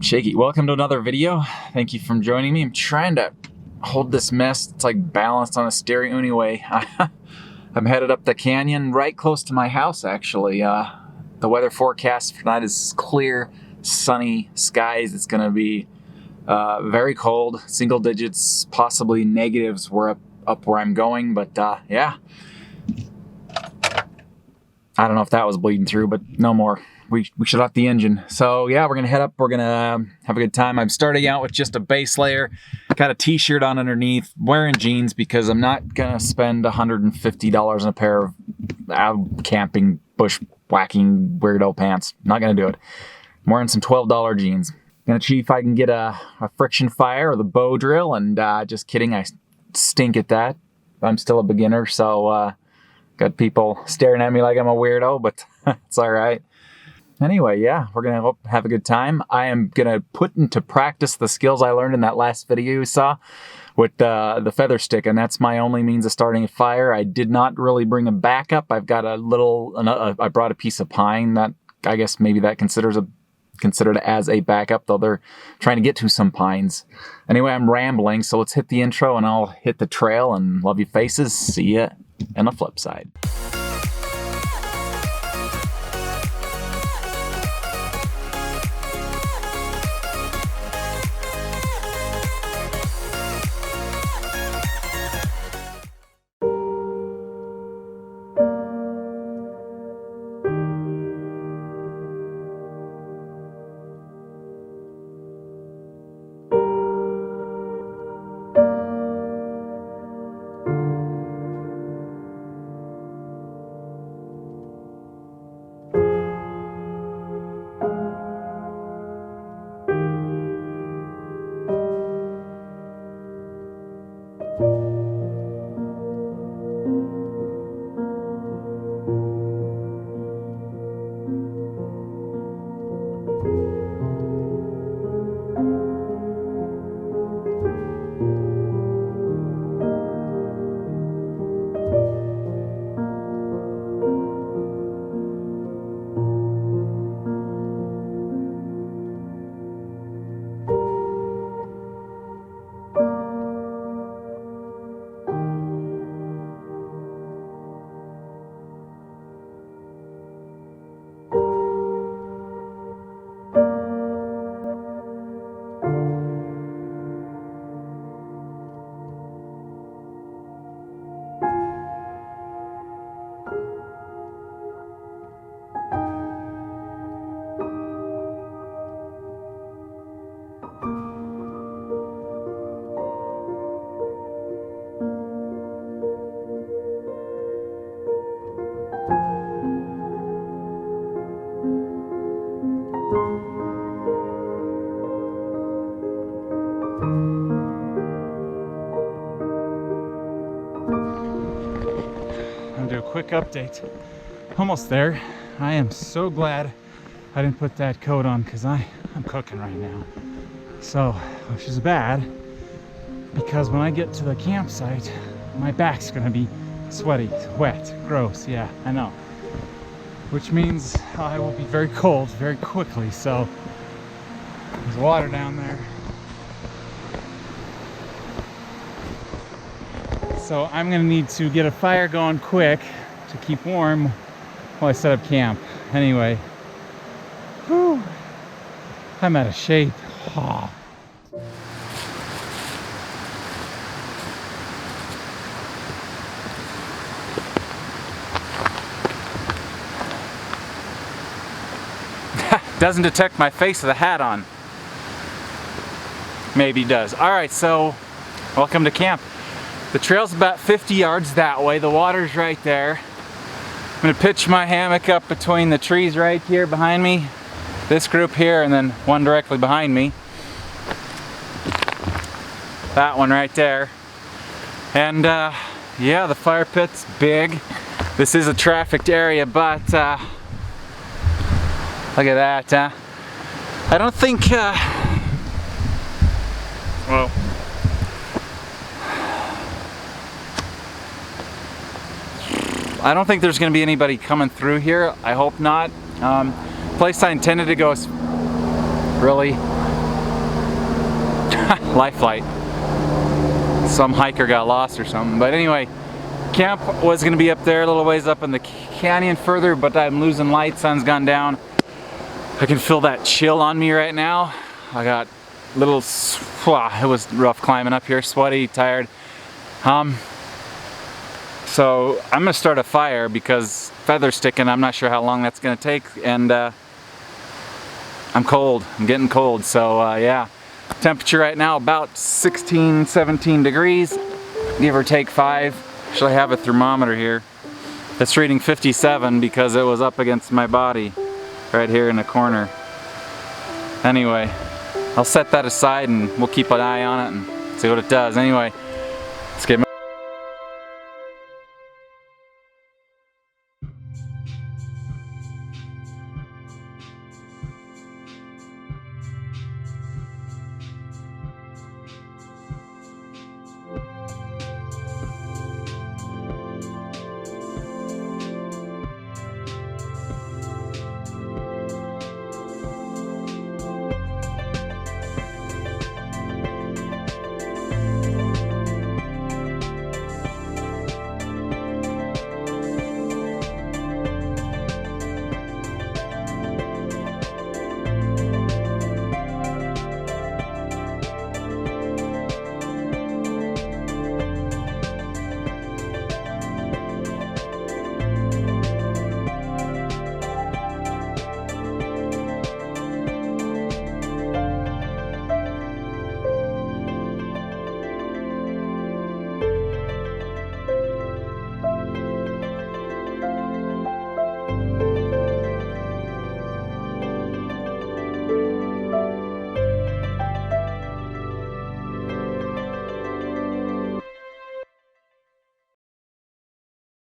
Shaky. Welcome to another video. Thank you for joining me. I'm trying to hold this mess. It's like balanced on a steering anyway. I'm headed up the canyon right close to my house actually. The weather forecast for tonight is clear, sunny skies. It's going to be very cold, single digits, possibly negatives. We're up where I'm going, but yeah. I don't know if that was bleeding through, but no more. We shut off the engine. So yeah, we're gonna head up. We're gonna have a good time. I'm starting out with just a base layer, got a t-shirt on underneath, wearing jeans because I'm not gonna spend $150 on a pair of camping, bushwhacking, weirdo pants. Not gonna do it. I'm wearing some $12 jeans. Gonna see if I can get a friction fire or the bow drill, and just kidding, I stink at that. I'm still a beginner, so got people staring at me like I'm a weirdo, but it's all right. Anyway, yeah, we're gonna have a good time. I am gonna put into practice the skills I learned in that last video you saw with the feather stick, and that's my only means of starting a fire. I did not really bring a backup. I've got I brought a piece of pine that I guess maybe that considered as a backup, though they're trying to get to some pines. Anyway, I'm rambling, so let's hit the intro and I'll hit the trail, and love you faces. See ya on the flip side. Do a quick update. Almost there. I am so glad I didn't put that coat on because I'm cooking right now. So, which is bad because when I get to the campsite, my back's gonna be sweaty, wet, gross. Yeah, I know. Which means I will be very cold very quickly. So, there's water down there. So I'm gonna need to get a fire going quick to keep warm while I set up camp. Anyway, whew, I'm out of shape. Oh. Doesn't detect my face with a hat on. Maybe does. All right, so welcome to camp. The trail's about 50 yards that way. The water's right there. I'm gonna pitch my hammock up between the trees right here behind me, this group here, and then one directly behind me. That one right there. And yeah, the fire pit's big. This is a trafficked area, but look at that. I don't think, well, I don't think there's going to be anybody coming through here. I hope not. Place I intended to go is really Life flight. Some hiker got lost or something. But anyway, camp was gonna be up there, a little ways up in the canyon further, but I'm losing light, sun's gone down. I can feel that chill on me right now. I got little, it was rough climbing up here, sweaty, tired. So I'm gonna start a fire because feather sticking, I'm not sure how long that's gonna take, and I'm cold, I'm getting cold, so yeah. Temperature right now about 16, 17 degrees, give or take 5. Actually I have a thermometer here. It's reading 57 because it was up against my body right here in the corner. Anyway, I'll set that aside and we'll keep an eye on it and see what it does. Anyway, let's get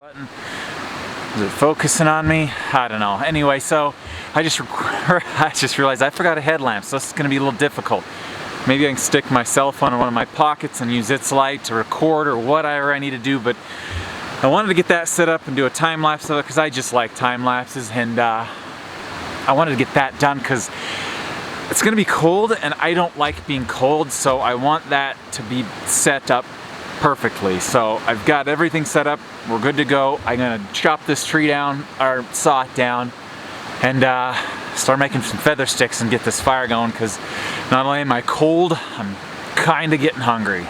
button. Is it focusing on me? I don't know. Anyway, so I just realized I forgot a headlamp, so this is going to be a little difficult. Maybe I can stick my cell phone in one of my pockets and use its light to record or whatever I need to do, but I wanted to get that set up and do a time lapse of it because I just like time lapses, and I wanted to get that done because it's going to be cold and I don't like being cold, so I want that to be set up perfectly. So I've got everything set up, we're good to go. I'm gonna chop this tree down, or saw it down, and start making some feather sticks and get this fire going, because not only am I cold, I'm kinda getting hungry.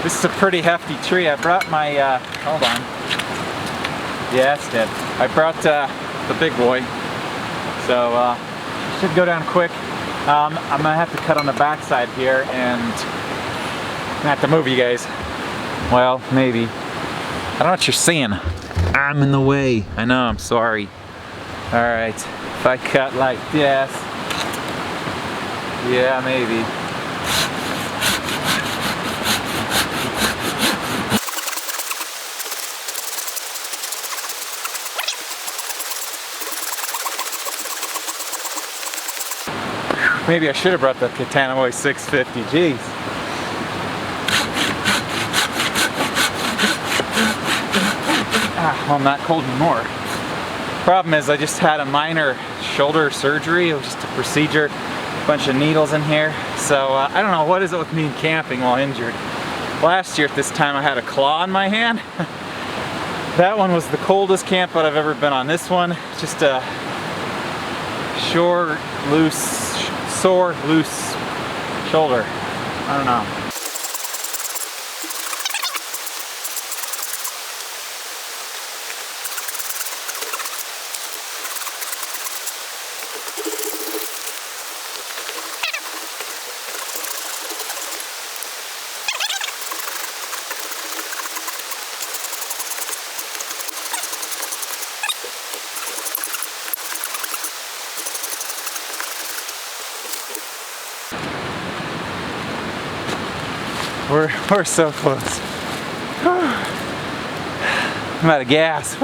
This is a pretty hefty tree. I brought my, hold on. Yeah, it's dead. I brought the big boy, so should go down quick. I'm gonna have to cut on the backside here, and I'm gonna have to move you guys. Well, maybe. I don't know what you're seeing. I'm in the way. I know, I'm sorry. Alright, if I cut like this. Yeah, maybe. Maybe I should have brought the Katana Boy 650, jeez. Well, I'm not cold anymore. Problem is I just had a minor shoulder surgery. It was just a procedure, a bunch of needles in here. So I don't know, what is it with me camping while injured? Last year at this time I had a claw in my hand. That one was the coldest camp that I've ever been on. This one, just a sore, loose shoulder. I don't know. We're so close. I'm out of gas.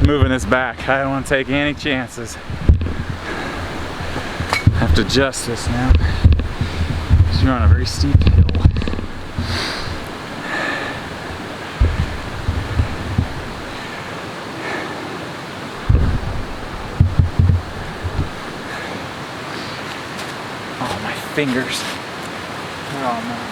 Moving this back. I don't want to take any chances. I have to adjust this now. You're on a very steep hill. fingers. Oh man.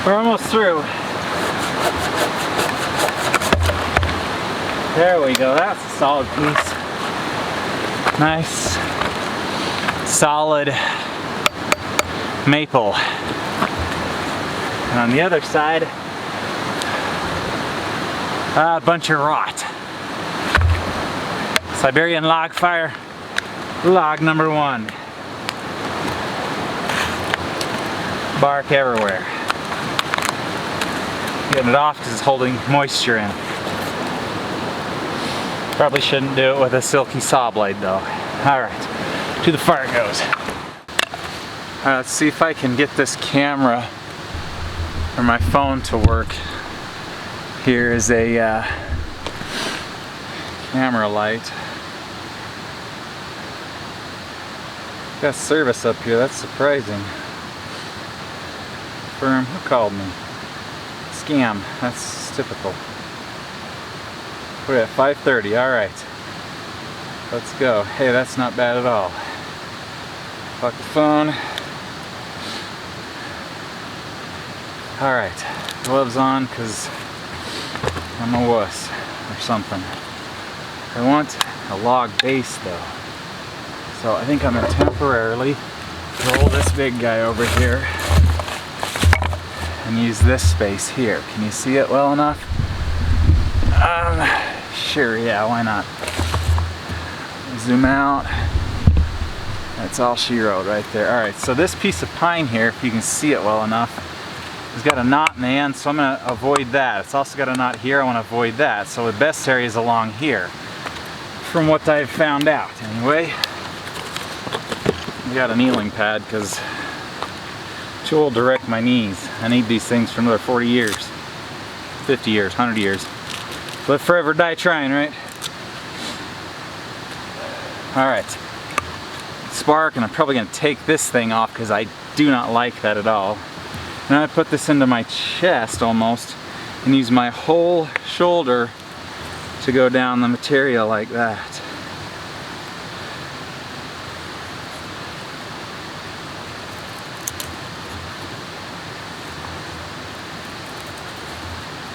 We're almost through. There we go, that's a solid piece. Nice, solid maple. And on the other side, a bunch of rot. Siberian log fire, log number 1. Bark everywhere. Getting it off because it's holding moisture in. Probably shouldn't do it with a silky saw blade though. Alright, to the fire it goes. Alright, let's see if I can get this camera or my phone to work. Here is a camera light. Got service up here, that's surprising. Firm, who called me? Scam, that's typical. We're at 5:30, alright. Let's go. Hey, that's not bad at all. Fuck the phone. Alright, gloves on because I'm a wuss or something. I want a log base though. So I think I'm going to temporarily roll this big guy over here and use this space here. Can you see it well enough? Sure, yeah, why not? Zoom out. That's all she wrote right there. Alright, so this piece of pine here, if you can see it well enough, has got a knot in the end, so I'm going to avoid that. It's also got a knot here, I want to avoid that. So the best area is along here, from what I've found out. Anyway, I got a kneeling pad because too old to wreck my knees. I need these things for another 40 years, 50 years, 100 years. Live forever, die trying, right? Alright. Spark, and I'm probably going to take this thing off because I do not like that at all. And I put this into my chest almost and use my whole shoulder to go down the material like that.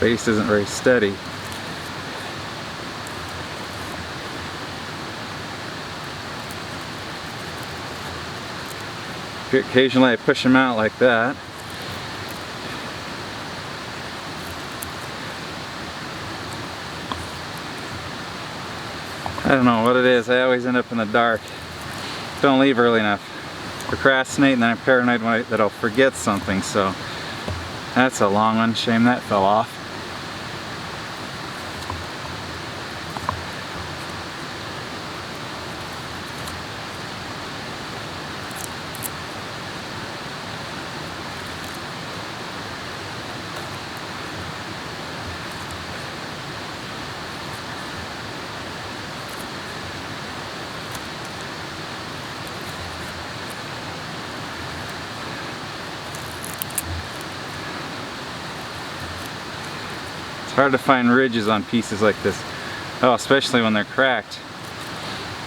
Base isn't very steady. Occasionally I push them out like that. I don't know what it is, I always end up in the dark. Don't leave early enough. Procrastinate, and then I'm paranoid that I'll forget something, so that's a long one. Shame that fell off. It's hard to find ridges on pieces like this. Oh, especially when they're cracked.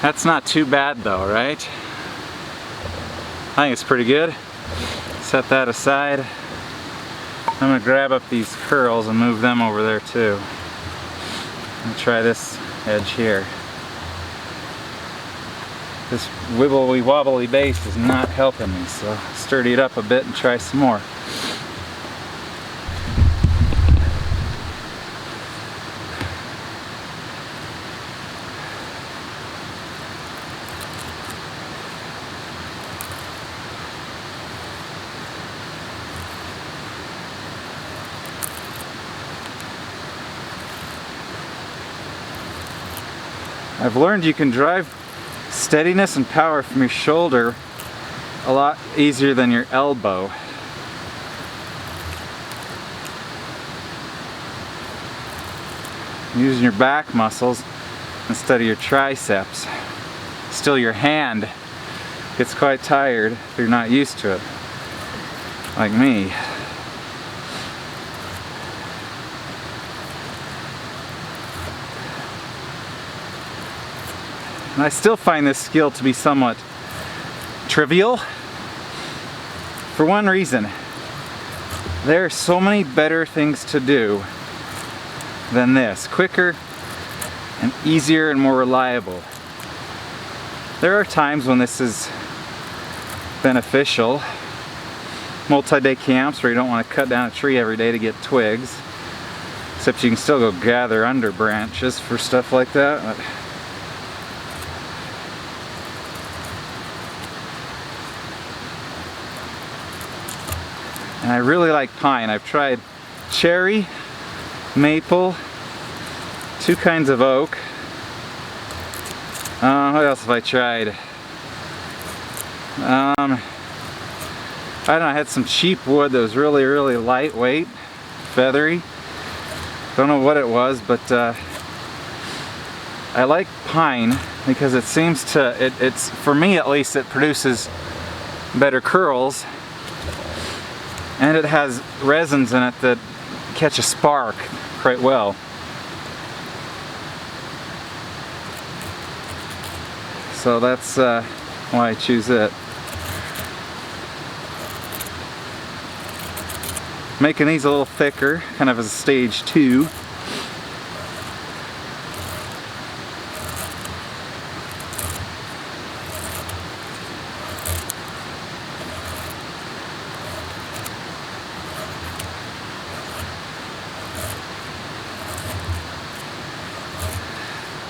That's not too bad though, right? I think it's pretty good. Set that aside. I'm gonna grab up these curls and move them over there too. And try this edge here. This wibbly wobbly base is not helping me, so sturdy it up a bit and try some more. I've learned you can drive steadiness and power from your shoulder a lot easier than your elbow. Using your back muscles, instead of your triceps. Still, your hand gets quite tired if you're not used to it, like me. And I still find this skill to be somewhat trivial for one reason. There are so many better things to do than this, quicker and easier and more reliable. There are times when this is beneficial. Multi-day camps where you don't want to cut down a tree every day to get twigs, except you can still go gather under branches for stuff like that. And I really like pine. I've tried cherry, maple, 2 kinds of oak. What else have I tried? I don't know, I had some cheap wood that was really, really lightweight, feathery. Don't know what it was, but I like pine because it seems to, it's for me at least, it produces better curls. And it has resins in it that catch a spark quite well. So that's why I choose it. Making these a little thicker, kind of as a stage 2.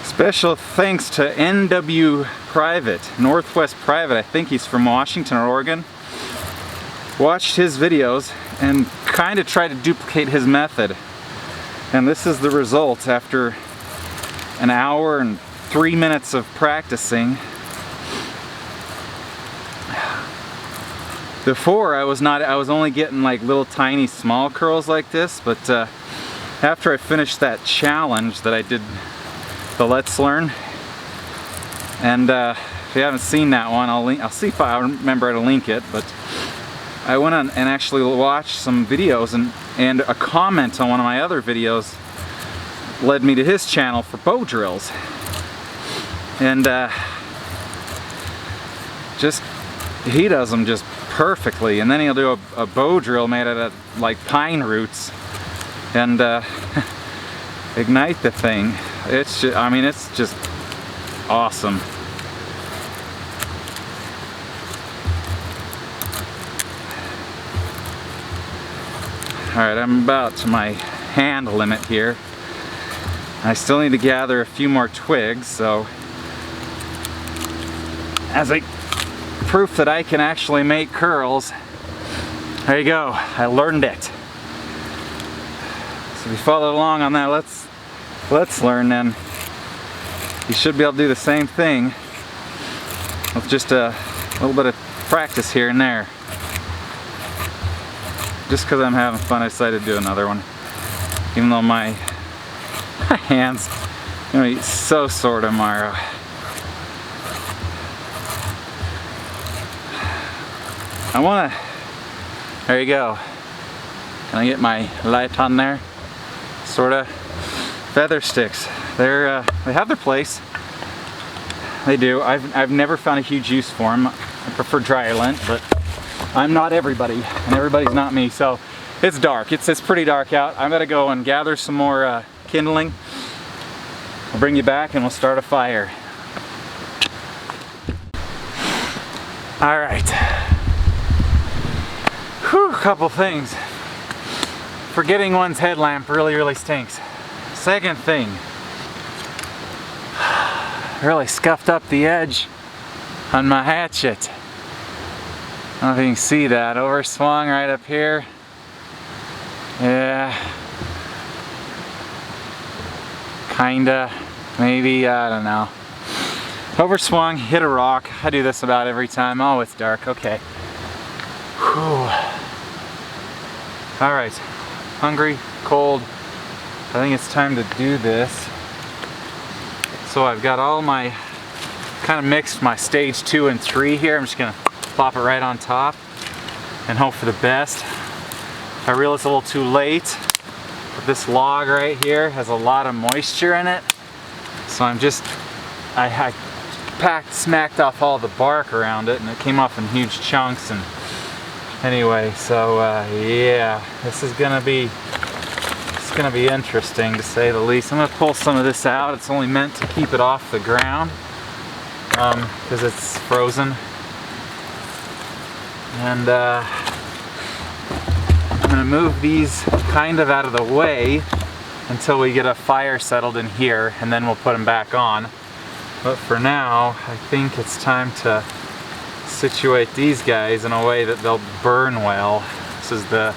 Special thanks to NW Private, Northwest Private. I think he's from Washington or Oregon. Watched his videos and kind of tried to duplicate his method. And this is the result after an hour and 3 minutes of practicing. Before I was only getting like little tiny small curls like this, but after I finished that challenge that I did, the Let's Learn, and if you haven't seen that one, I'll see if I remember how to link it, but I went on and actually watched some videos, and a comment on one of my other videos led me to his channel for bow drills. And just, he does them just perfectly, and then he'll do a bow drill made out of like pine roots and ignite the thing. It's just, I mean, it's just awesome. Alright, I'm about to my hand limit here. I still need to gather a few more twigs, so as a proof that I can actually make curls, there you go, I learned it. So if you follow along on that, let's learn, then you should be able to do the same thing with just a little bit of practice here and there. Just because I'm having fun, I decided to do another one, even though my hands are gonna be so sore tomorrow. There you go. Can I get my light on there? Sorta. Feather sticks. They have their place. They do. I've never found a huge use for them. I prefer dry lint, but I'm not everybody, and everybody's not me. So it's dark. It's pretty dark out. I'm gonna go and gather some more kindling. I'll bring you back, and we'll start a fire. All right. Whew, couple things. Forgetting one's headlamp really stinks. Second thing, really scuffed up the edge on my hatchet. I don't know if you can see that, overswung right up here. Yeah, kinda, maybe, I don't know. Overswung, hit a rock. I do this about every time. Oh, it's dark, okay. Whew. All right, hungry, cold. I think it's time to do this. So I've got all my, kind of mixed my stage 2 and 3 here. I'm just gonna plop it right on top and hope for the best. I realize it's a little too late, but this log right here has a lot of moisture in it. So I smacked off all the bark around it, and it came off in huge chunks. And anyway, so yeah, this is gonna be interesting to say the least. I'm gonna pull some of this out. It's only meant to keep it off the ground because it's frozen. And I'm gonna move these kind of out of the way until we get a fire settled in here, and then we'll put them back on. But for now, I think it's time to situate these guys in a way that they'll burn well. This is the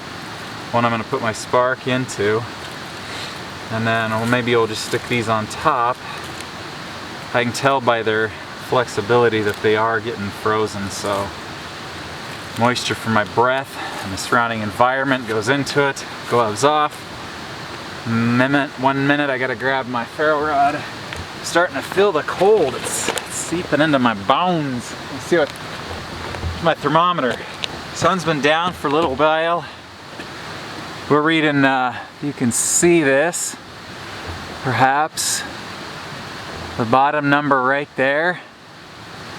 one I'm gonna put my spark into. And then maybe we'll just stick these on top. I can tell by their flexibility that they are getting frozen, so moisture from my breath and the surrounding environment goes into it. Gloves off. 1 minute, I gotta grab my ferro rod. I'm starting to feel the cold. It's seeping into my bones. Let's see what my thermometer. Sun's been down for a little while. We're reading, you can see this, perhaps, the bottom number right there.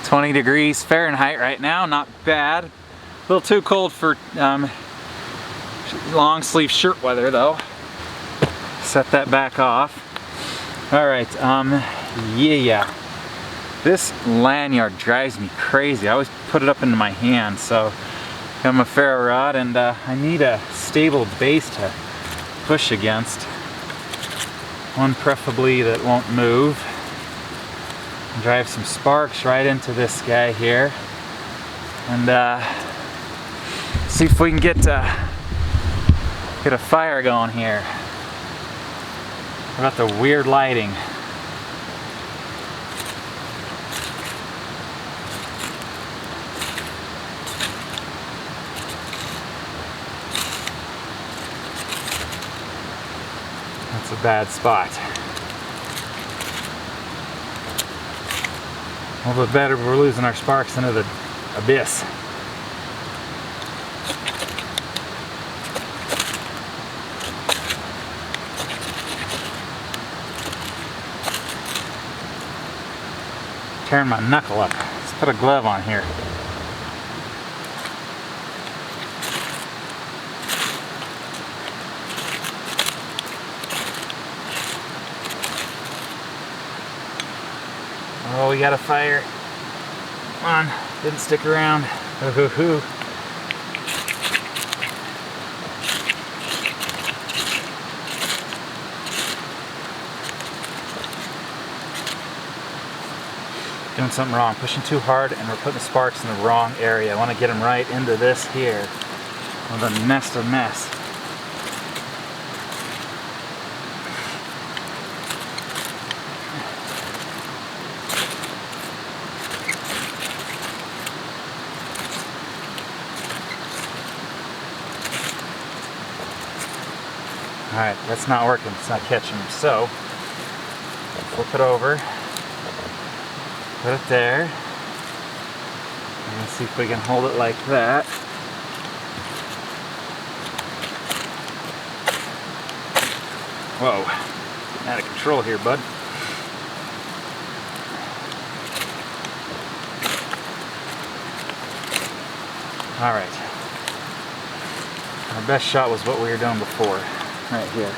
20 degrees Fahrenheit right now, not bad. A little too cold for long sleeve shirt weather though. Set that back off. All right, yeah. This lanyard drives me crazy. I always put it up into my hand, so got my ferro rod, and I need a stable base to push against. One preferably that won't move. Drive some sparks right into this guy here, and see if we can get a fire going here. What about the weird lighting? That's a bad spot. A little bit better, but we're losing our sparks into the abyss. Tearing my knuckle up. Let's put a glove on here. Oh, we got a fire. Come on, didn't stick around. Ooh. Doing something wrong, pushing too hard, and we're putting the sparks in the wrong area. I want to get them right into this here. With a nest of mess. Alright, that's not working, it's not catching them. So, flip it over, put it there, and let's see if we can hold it like that. Whoa, getting out of control here, bud. Alright, our best shot was what we were doing before. Right here.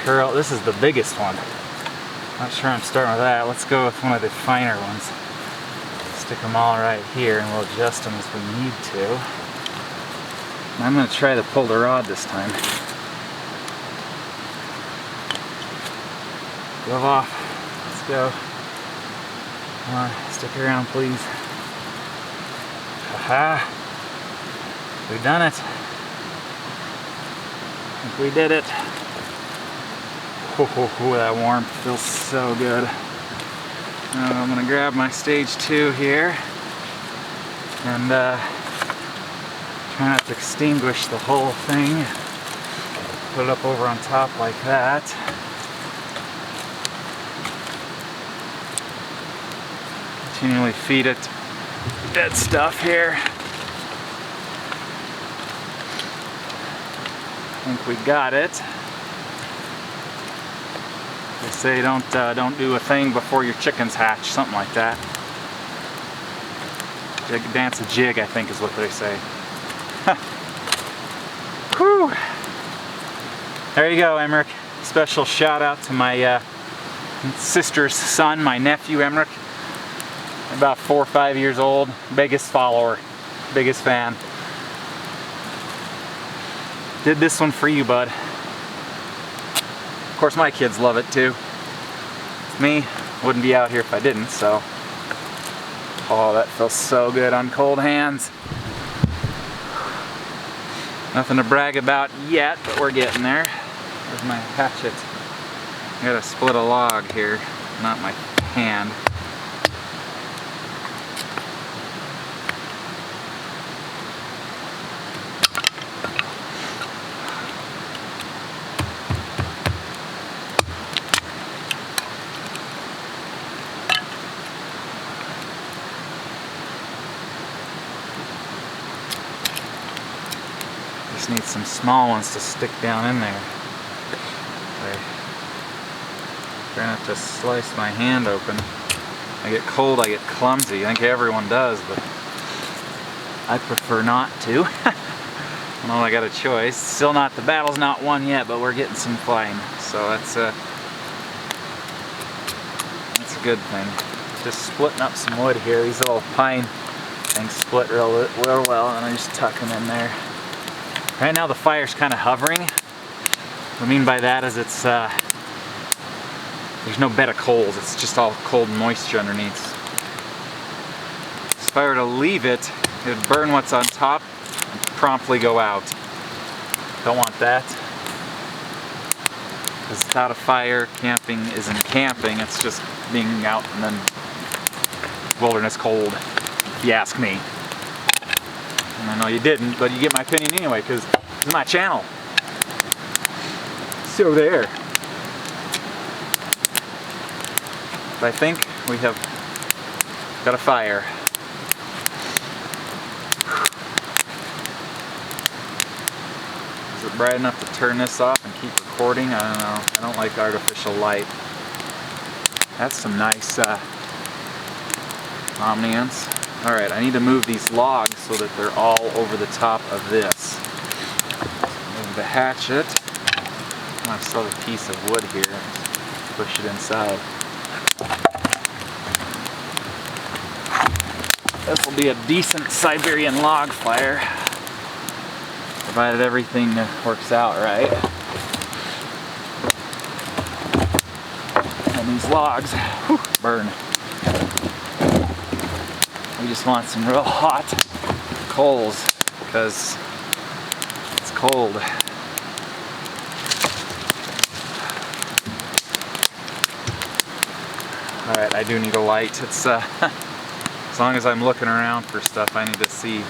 Curl, this is the biggest one. Not sure I'm starting with that. Let's go with one of the finer ones. Stick them all right here and we'll adjust them as we need to. I'm going to try to pull the rod this time. Glove off. Go. Come on, stick around, please. Haha. We've done it. I think we did it. That warmth feels so good. I'm gonna grab my stage 2 here. And try not to extinguish the whole thing. Put it up over on top like that. Continually feed it dead stuff here. I think we got it. They say don't do a thing before your chickens hatch, something like that. Dance a jig, I think is what they say. Whew. There you go, Emmerich. Special shout out to my sister's son, my nephew Emmerich. About 4 or 5 years old. Biggest follower, biggest fan. Did this one for you, bud. Of course, my kids love it too. Me, wouldn't be out here if I didn't, so. Oh, that feels so good on cold hands. Nothing to brag about yet, but we're getting there. Where's my hatchet? I gotta split a log here, not my hand. Just need some small ones to stick down in there. I try not to slice my hand open. I get cold, I get clumsy. I think everyone does, but I prefer not to. Well, I got a choice. Still not, the battle's not won yet, but we're getting some flame. So that's a good thing. Just splitting up some wood here. These little pine things split real well, and I just tuck them in there. Right now the fire's kind of hovering. What I mean by that is it's there's no bed of coals. It's just all cold moisture underneath. If I were to leave it, it would burn what's on top and promptly go out. Don't want that. Because without a fire, camping isn't camping. It's just being out in the wilderness cold, if you ask me. And I know you didn't, but you get my opinion anyway, because this is my channel. So there. But I think we have got a fire. Is it bright enough to turn this off and keep recording? I don't know. I don't like artificial light. That's some nice omniance. Alright, I need to move these logs so that they're all over the top of this. Move the hatchet. I still have a piece of wood here. Just push it inside. This will be a decent Siberian log fire, provided everything works out right. And these logs, whew, burn. We just want some real hot coals because it's cold. Alright, I do need a light. It's as long as I'm looking around for stuff I need to see.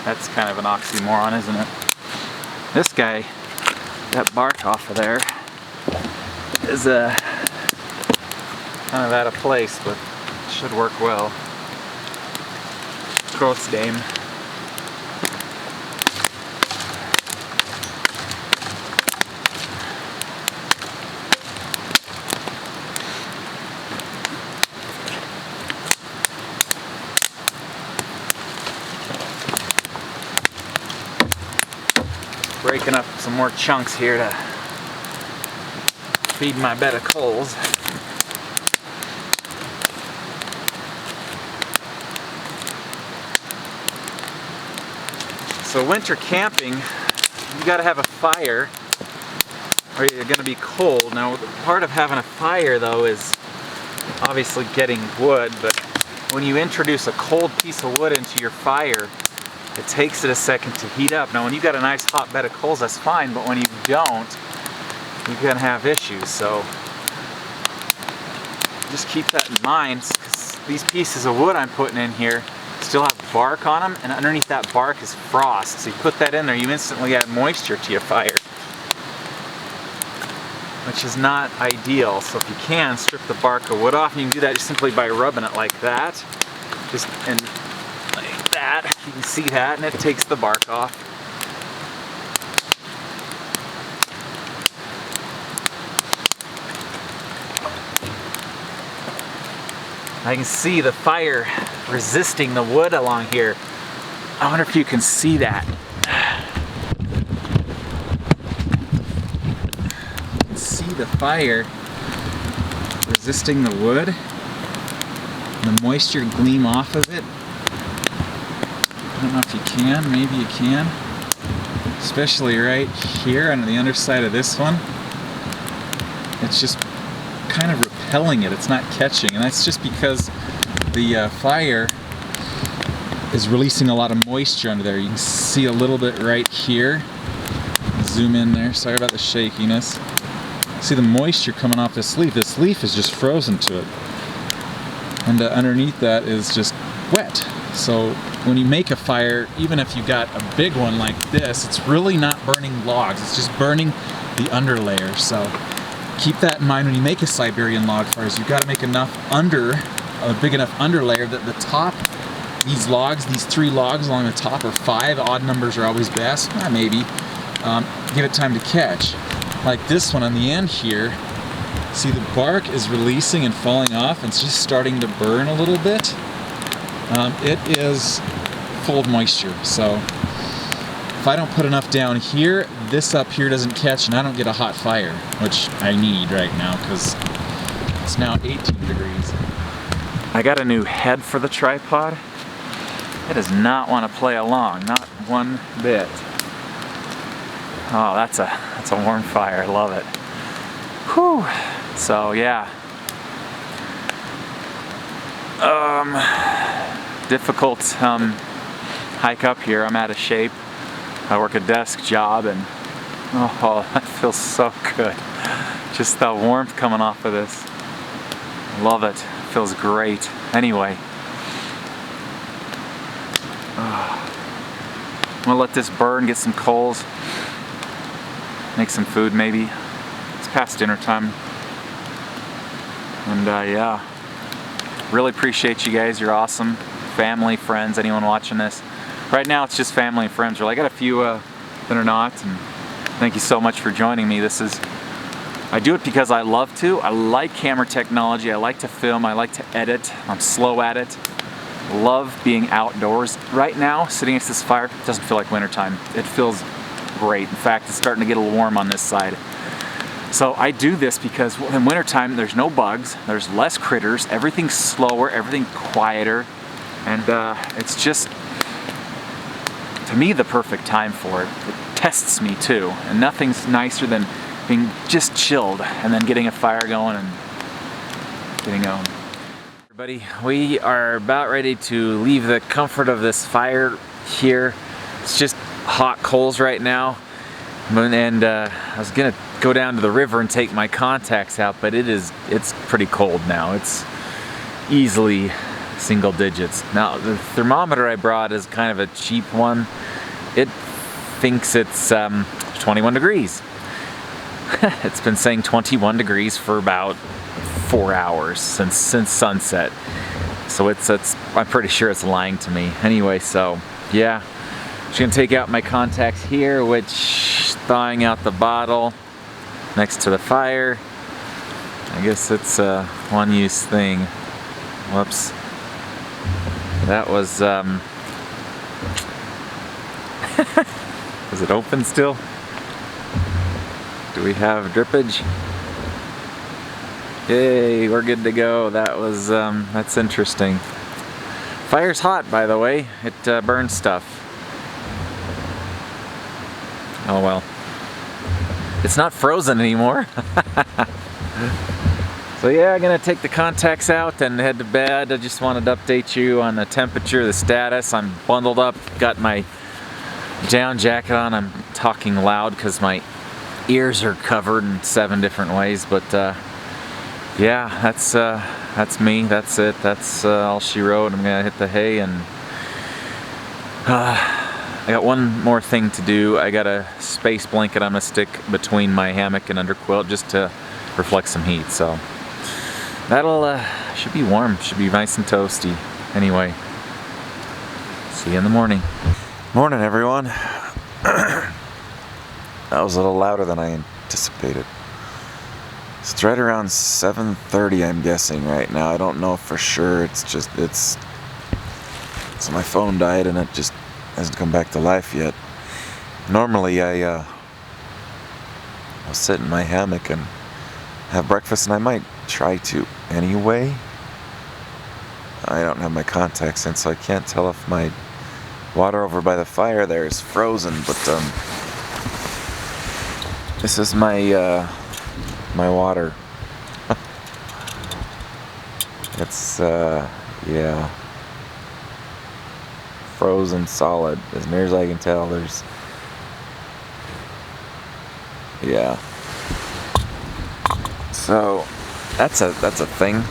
That's kind of an oxymoron, isn't it? This guy, that bark off of there, is kind of out of place, but should work well. Gross dame. Breaking up some more chunks here to feed my bed of coals. So winter camping, you gotta have a fire or you're gonna be cold. Now part of having a fire though is obviously getting wood, but when you introduce a cold piece of wood into your fire, it takes it a second to heat up. Now when you've got a nice hot bed of coals, that's fine, but when you don't, you're gonna have issues. So just keep that in mind, because these pieces of wood I'm putting in here still have bark on them, and underneath that bark is frost. So you put that in there, you instantly add moisture to your fire, which is not ideal. So if you can, strip the bark of wood off, and you can do that just simply by rubbing it like that. Just and like that, you can see that, and it takes the bark off. I can see the fire resisting the wood along here. I wonder if you can see that. You can see the fire resisting the wood. The moisture gleam off of it. I don't know if you can, maybe you can. Especially right here on the underside of this one. It's just kind of repelling it, it's not catching, and that's just because the fire is releasing a lot of moisture under there. You can see a little bit right here. Zoom in there, sorry about the shakiness. See the moisture coming off this leaf. This leaf is just frozen to it, and underneath that is just wet. So when you make a fire, even if you got a big one like this, it's really not burning logs, it's just burning the underlayer. So keep that in mind when you make a Siberian log fires. You've got to make enough a big enough underlayer that the top, these logs, these 3 logs along the top, or 5, odd numbers are always best, maybe, give it time to catch. Like this one on the end here, see the bark is releasing and falling off, and it's just starting to burn a little bit. It is full of moisture, so if I don't put enough down here, this up here doesn't catch and I don't get a hot fire, which I need right now because it's now 18 degrees. I got a new head for the tripod. It does not want to play along, not one bit. Oh, that's a warm fire, I love it. Whew. So yeah. Difficult hike up here. I'm out of shape. I work a desk job, and oh, that feels so good. Just the warmth coming off of this. Love it. Feels great. Anyway, I'm gonna let this burn, get some coals, make some food maybe. It's past dinner time. And yeah, really appreciate you guys. You're awesome. Family, friends, anyone watching this. Right now it's just family and friends. Really, I got a few that are not, and thank you so much for joining me. I do it because I love to. I like camera technology. I like to film. I like to edit. I'm slow at it. Love being outdoors. Right now, sitting next to this fire, it doesn't feel like wintertime. It feels great. In fact, it's starting to get a little warm on this side. So I do this because in wintertime, there's no bugs, there's less critters, everything's slower, everything quieter, and it's just, to me, the perfect time for it. It tests me too, and nothing's nicer than being just chilled and then getting a fire going and getting going. Everybody, we are about ready to leave the comfort of this fire here. It's just hot coals right now, and I was gonna go down to the river and take my contacts out, but it's pretty cold now. It's easily single digits. Now the thermometer I brought is kind of a cheap one. It thinks it's 21 degrees. It's been saying 21 degrees for about 4 hours since sunset. So it's I'm pretty sure it's lying to me. Anyway, so yeah, just gonna take out my contacts here, which thawing out the bottle next to the fire. I guess it's a one-use thing. Whoops. That was is it open still? Do we have drippage? Yay, we're good to go. That was that's interesting. Fire's hot, by the way. It burns stuff. Oh well. It's not frozen anymore. So yeah, I'm gonna take the contacts out and head to bed. I just wanted to update you on the temperature, the status. I'm bundled up, got my down jacket on. I'm talking loud because my ears are covered in 7 different ways, but yeah, that's me. That's it. That's all she wrote. I'm gonna hit the hay, and I got one more thing to do. I got a space blanket I'm gonna stick between my hammock and underquilt just to reflect some heat. So that'll should be warm. Should be nice and toasty. Anyway, see you in the morning. Morning, everyone. That was a little louder than I anticipated. It's right around 7:30, I'm guessing right now. I don't know for sure. So my phone died and it just hasn't come back to life yet. Normally I'll sit in my hammock and have breakfast, and I might try to anyway. I don't have my contacts in, so I can't tell if my water over by the fire there is frozen, but this is my my water. It's yeah, frozen solid as near as I can tell. There's yeah, so that's a thing.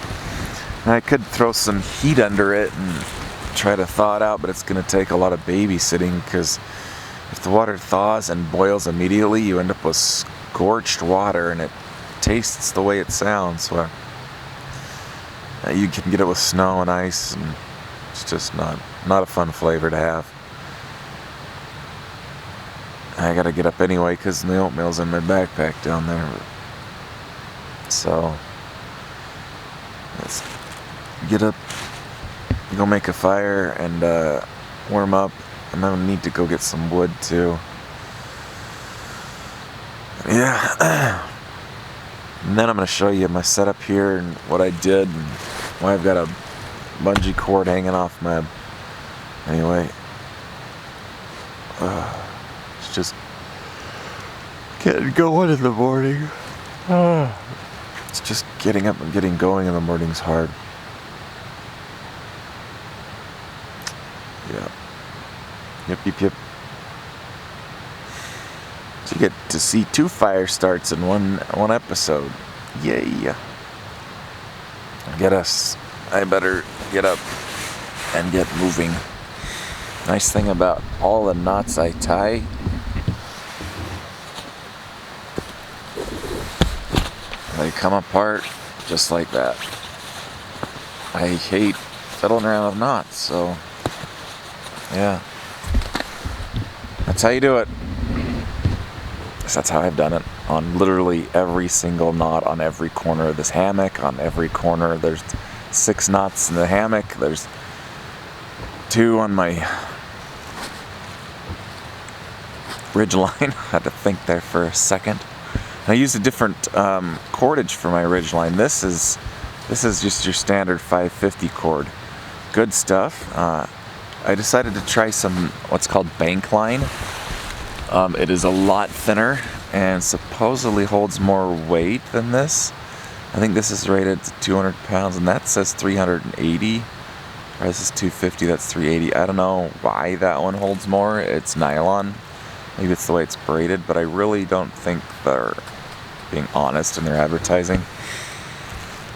And I could throw some heat under it and try to thaw it out, but it's gonna take a lot of babysitting, because if the water thaws and boils immediately, you end up with scorched water, and it tastes the way it sounds. So you can get it with snow and ice, and it's just not a fun flavor to have. I gotta get up anyway because the oatmeal's in my backpack down there. So let's get up, go make a fire, and warm up. And then I need to go get some wood too. Yeah. And then I'm going to show you my setup here and what I did, and why I've got a bungee cord hanging off my... Anyway. It's just getting going in the morning. It's just getting up and getting going in the morning's hard. Yeah. Yep. So you get to see 2 fire starts in one episode. Yay. I better get up and get moving. Nice thing about all the knots I tie, they come apart just like that. I hate fiddling around with knots, so yeah. That's how you do it. That's how I've done it on literally every single knot on every corner of this hammock. On every corner, there's 6 knots in the hammock. There's 2 on my ridge line. I had to think there for a second. I used a different cordage for my ridge line. This is just your standard 550 cord. Good stuff. I decided to try some what's called bank line. It is a lot thinner and supposedly holds more weight than this. I think this is rated to 200 pounds, and that says 380. Or this is 250, that's 380. I don't know why that one holds more. It's nylon. Maybe it's the way it's braided, but I really don't think they're being honest in their advertising.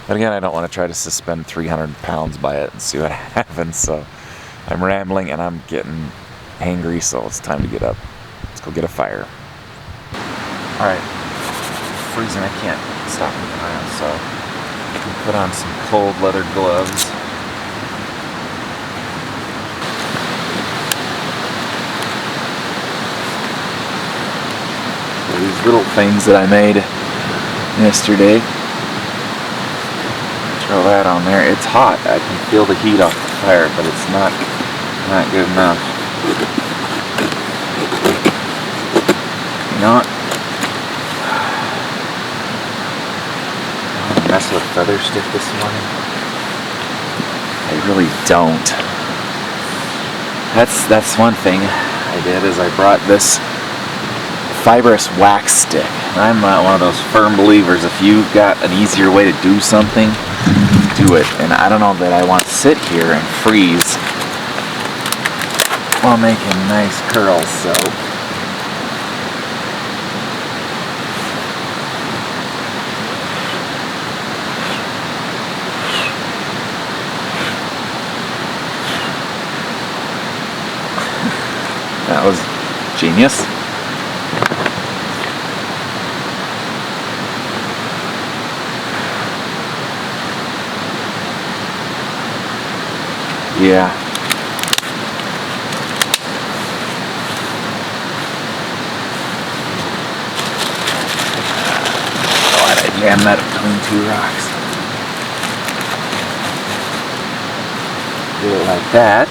But again, I don't want to try to suspend 300 pounds by it and see what happens. So I'm rambling and I'm getting hangry, so it's time to get up. Let's go get a fire. Alright, freezing, I can't stop moving around, so I can put on some cold leather gloves. So these little things that I made yesterday, throw that on there. It's hot, I can feel the heat off the fire, but it's not good enough. You know what? I don't mess with feather stick this morning. I really don't. That's one thing I did, is I brought this fibrous wax stick. I'm not one of those firm believers. If you've got an easier way to do something, do it. And I don't know that I want to sit here and freeze while making nice curls, so Genius. Yeah. Glad I jammed that between two rocks. Do it like that.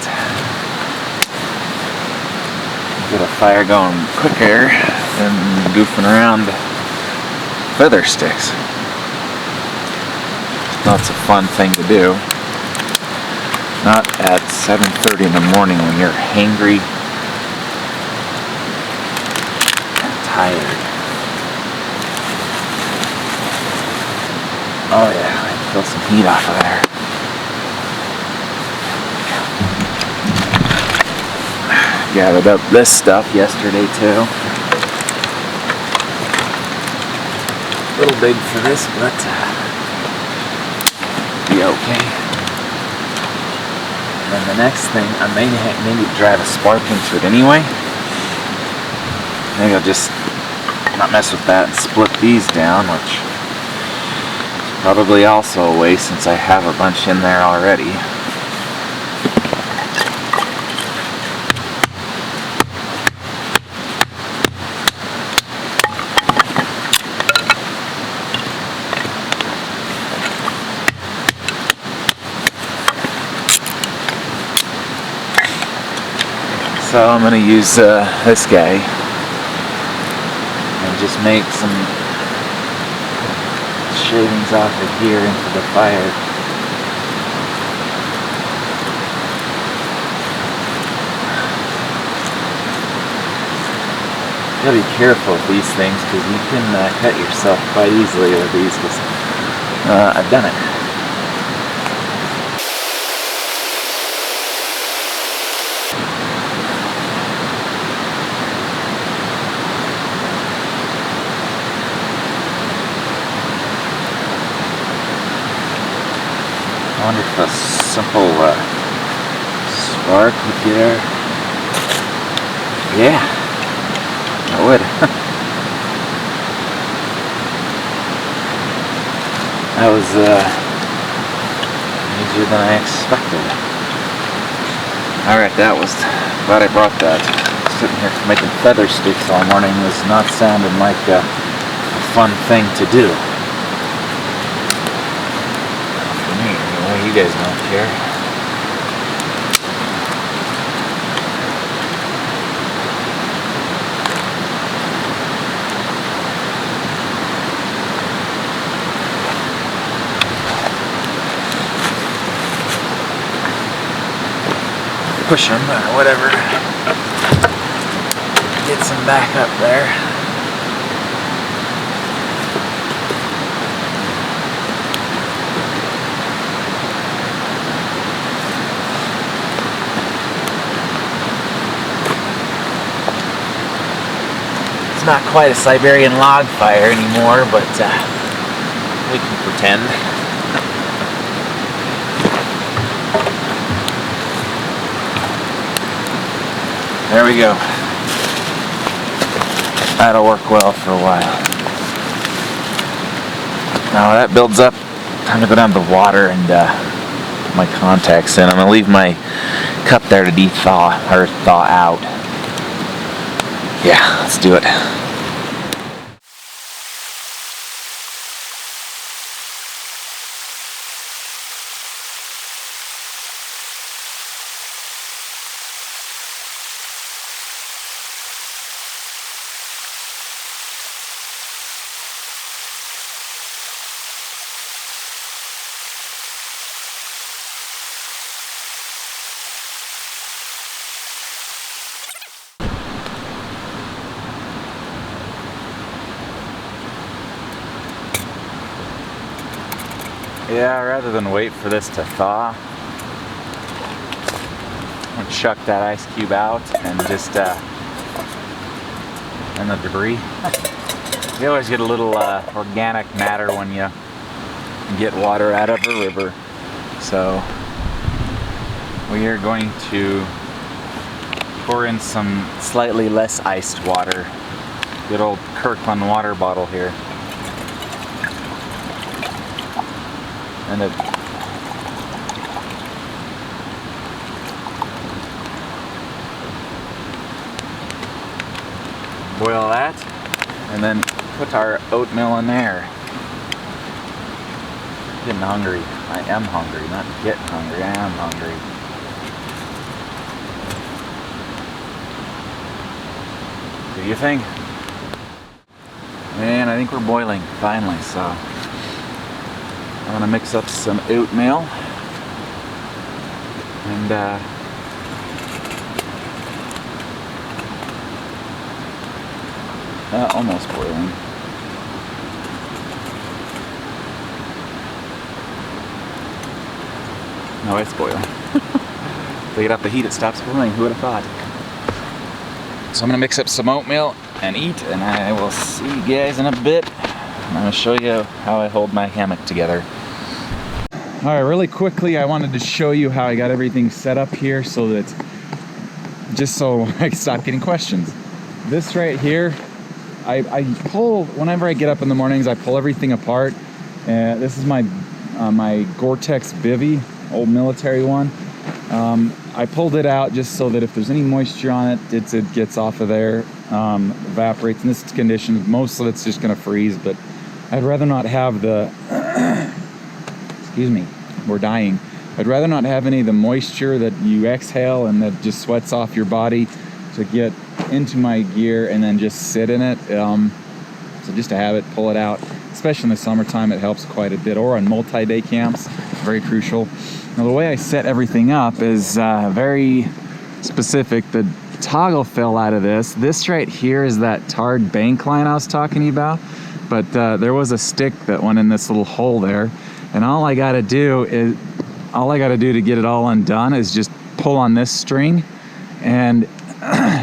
Get a fire going quicker than goofing around feather sticks. That's a fun thing to do. Not at 7:30 in the morning when you're hangry and tired. Oh yeah, I can feel some heat off of there. Gathered up this stuff yesterday too. A little big for this, but be okay. And then the next thing, I may need to drive a spark into it anyway. Maybe I'll just not mess with that and split these down, which is probably also a waste since I have a bunch in there already. So I'm going to use this guy and just make some shavings off of here into the fire. You gotta be careful with these things because you can cut yourself quite easily with these because I've done it. I wonder if a simple spark would get her. Yeah, I would. That was easier than I expected. Alright, that was, glad I brought that. Sitting here making feather sticks all morning was not sounding like a fun thing to do. You guys don't care. Push them or whatever. Get some back up there. It's not quite a Siberian log fire anymore, but we can pretend. There we go. That'll work well for a while. Now that builds up, time to go down to the water and put my contacts in. I'm gonna leave my cup there to de-thaw or thaw out. Yeah, let's do it. Yeah, rather than wait for this to thaw, I'm gonna chuck that ice cube out and just and the debris. You always get a little organic matter when you get water out of a river. So we are going to pour in some slightly less iced water. Good old Kirkland water bottle here. And it boil that, and then put our oatmeal in there. Getting hungry. I am hungry, not getting hungry. I am hungry. Do you think? And I think we're boiling finally, so I'm gonna mix up some oatmeal and almost boiling. No, it's boiling. Take it off the heat, it stops boiling. Who would have thought? So I'm gonna mix up some oatmeal and eat, and I will see you guys in a bit. I'm gonna show you how I hold my hammock together. All right, really quickly, I wanted to show you how I got everything set up here so that, just so I can stop getting questions. This right here, I pull, whenever I get up in the mornings, I pull everything apart. This is my my Gore-Tex bivvy, old military one. I pulled it out just so that if there's any moisture on it, it gets off of there, evaporates. In this condition, most of it's just gonna freeze, but I'd rather not have the, excuse me, we're dying. I'd rather not have any of the moisture that you exhale and that just sweats off your body to get into my gear and then just sit in it. So just to have it, pull it out, especially in the summertime, it helps quite a bit, or on multi-day camps, very crucial. Now the way I set everything up is very specific. The toggle fell out of this. This right here is that tarred bank line I was talking to you about, but there was a stick that went in this little hole there, and all I gotta do to get it all undone is just pull on this string and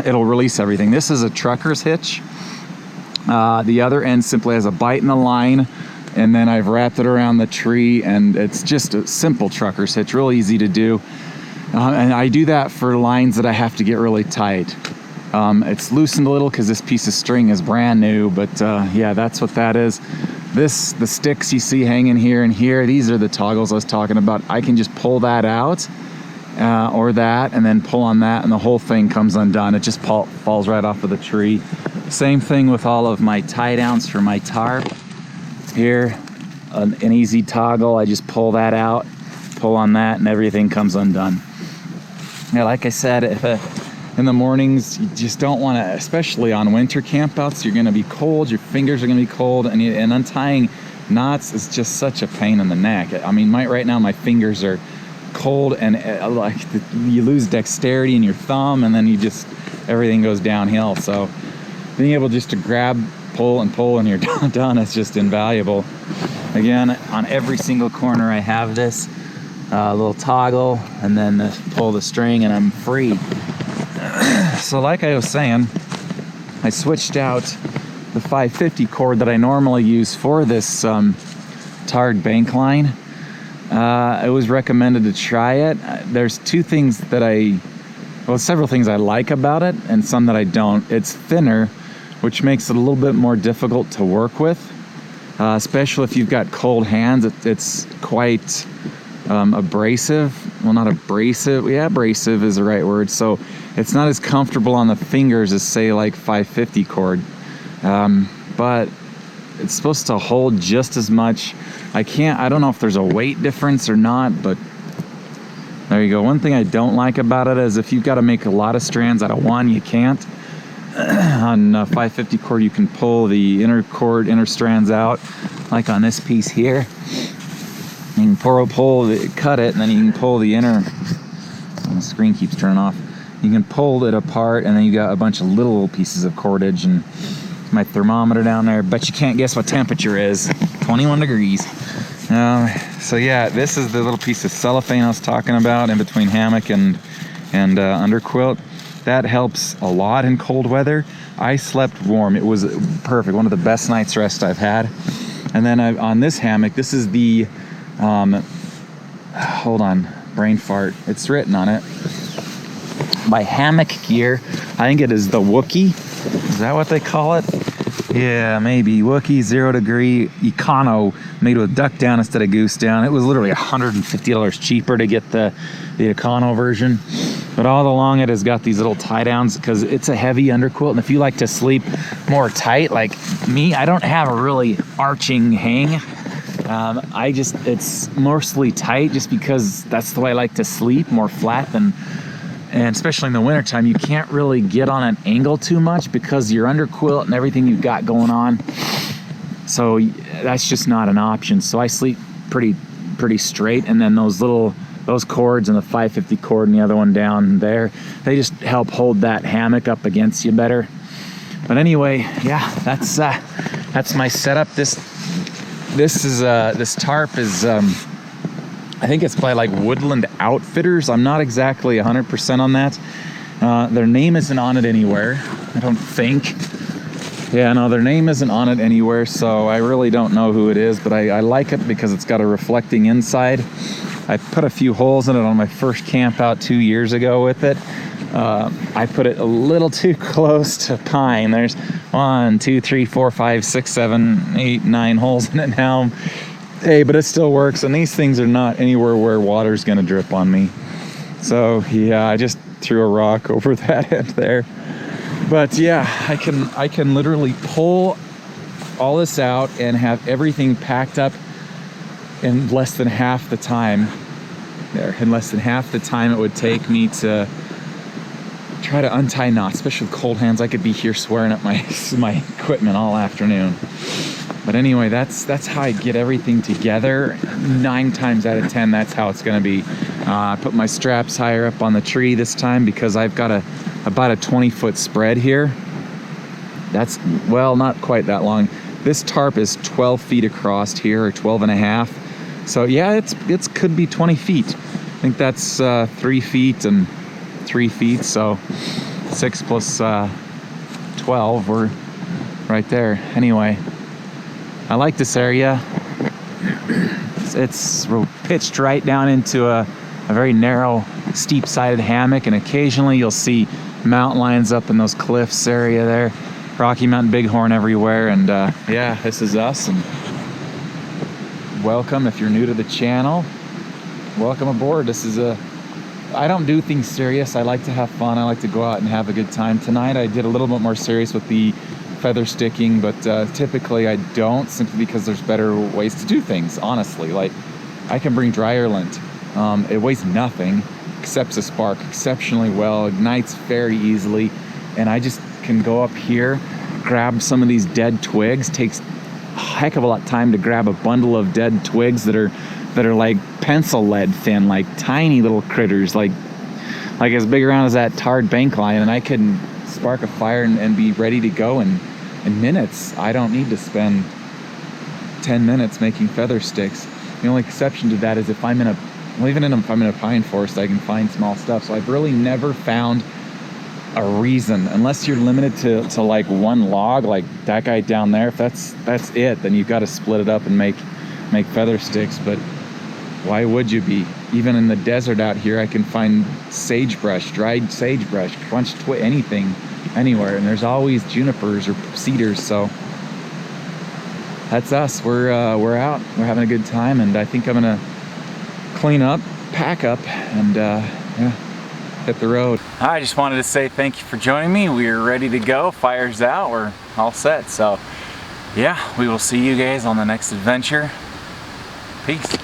it'll release everything. This is a trucker's hitch. The other end simply has a bite in the line, and then I've wrapped it around the tree, and it's just a simple trucker's hitch, real easy to do. And I do that for lines that I have to get really tight. It's loosened a little because this piece of string is brand new, but yeah, that's what that is. The sticks you see hanging here and here, these are the toggles I was talking about. I can just pull that out, or that, and then pull on that, and the whole thing comes undone. It just falls right off of the tree. Same thing with all of my tie downs for my tarp. Here, an easy toggle, I just pull that out, pull on that, and everything comes undone. Yeah, like I said, in the mornings, you just don't want to, especially on winter campouts, you're going to be cold, your fingers are going to be cold, and untying knots is just such a pain in the neck. I mean, right now my fingers are cold, and you lose dexterity in your thumb, and then everything goes downhill. So being able just to grab, pull, and you're done, it's just invaluable. Again, on every single corner I have this little toggle, and then pull the string, and I'm free. So like I was saying, I switched out the 550 cord that I normally use for this tarred bank line. It was recommended to try it. There's two things that several things I like about it, and some that I don't. It's thinner, which makes it a little bit more difficult to work with, especially if you've got cold hands. It's quite abrasive. Well, not abrasive. Yeah, abrasive is the right word. So it's not as comfortable on the fingers as, say, like 550 cord. But it's supposed to hold just as much. I don't know if there's a weight difference or not, but there you go. One thing I don't like about it is if you've got to make a lot of strands out of one, you can't. On 550 cord, you can pull the inner strands out, like on this piece here. You can cut it, and then you can pull the inner. The screen keeps turning off. You can pull it apart, and then you got a bunch of little pieces of cordage, and my thermometer down there. Bet you can't guess what temperature is. 21 degrees. So yeah, this is the little piece of cellophane I was talking about in between hammock and underquilt. That helps a lot in cold weather. I slept warm. It was perfect. One of the best night's rest I've had. And then on this hammock, this is the, hold on, brain fart. It's written on it. by Hammock Gear. I think it is the Wookie. Is that what they call it? Yeah, maybe. Wookie 0 degree Econo, made with duck down instead of goose down. It was literally $150 cheaper to get the Econo version. But all along it has got these little tie downs because it's a heavy underquilt. And if you like to sleep more tight, like me, I don't have a really arching hang. It's mostly tight just because that's the way I like to sleep, more flat than. And especially in the wintertime, you can't really get on an angle too much because your underquilt and everything you've got going on. So that's just not an option. So I sleep pretty straight. And then those cords and the 550 cord and the other one down there, they just help hold that hammock up against you better. But anyway, yeah, that's my setup. This tarp is, I think it's by like Woodland Outfitters. I'm not exactly 100% on that. Their name isn't on it anywhere, I don't think. Yeah, no, their name isn't on it anywhere, so I really don't know who it is, but I like it because it's got a reflecting inside. I put a few holes in it on my first camp out 2 years ago with it. I put it a little too close to pine. There's 1, 2, 3, 4, 5, 6, 7, 8, 9 holes in it now. Hey, but it still works, and these things are not anywhere where water's gonna drip on me. So yeah, I just threw a rock over that end there. But yeah, I can literally pull all this out and have everything packed up in less than half the time. In less than half the time it would take me to try to untie knots, especially with cold hands. I could be here swearing at my equipment all afternoon. But anyway, that's how I get everything together. 9 times out of 10, that's how it's gonna be. I put my straps higher up on the tree this time because I've got about a 20-foot spread here. That's, well, not quite that long. This tarp is 12 feet across here, or 12 and a half. So yeah, it's could be 20 feet. I think that's 3 feet and 3 feet, so 6 plus 12, we're right there. Anyway, I like this area. It's pitched right down into a very narrow, steep-sided hammock, and occasionally you'll see mountain lions up in those cliffs area there. Rocky Mountain Bighorn everywhere, and yeah, this is us, and welcome if you're new to the channel. Welcome aboard. I don't do things serious. I like to have fun. I like to go out and have a good time. Tonight I did a little bit more serious with the feather sticking, but typically I don't, simply because there's better ways to do things, honestly. Like, I can bring dryer lint. It weighs nothing, accepts a spark exceptionally well, ignites very easily, and I just can go up here, grab some of these dead twigs. Takes a heck of a lot of time to grab a bundle of dead twigs that are like pencil lead thin, like tiny little critters, like as big around as that tarred bank line, and I can spark a fire and be ready to go in minutes. I don't need to spend 10 minutes making feather sticks. The only exception to that is if I'm in a pine forest, I can find small stuff. So I've really never found a reason, unless you're limited to like one log, like that guy down there. If that's it, then you've got to split it up and make feather sticks. But why would you be? Even in the desert out here, I can find sagebrush, dried sagebrush, bunch of anything, anywhere, and there's always junipers or cedars. So that's us. We're out. We're having a good time, and I think I'm gonna clean up, pack up, and yeah, hit the road. I just wanted to say thank you for joining me. We're ready to go. Fire's out. We're all set. So yeah, we will see you guys on the next adventure. Peace.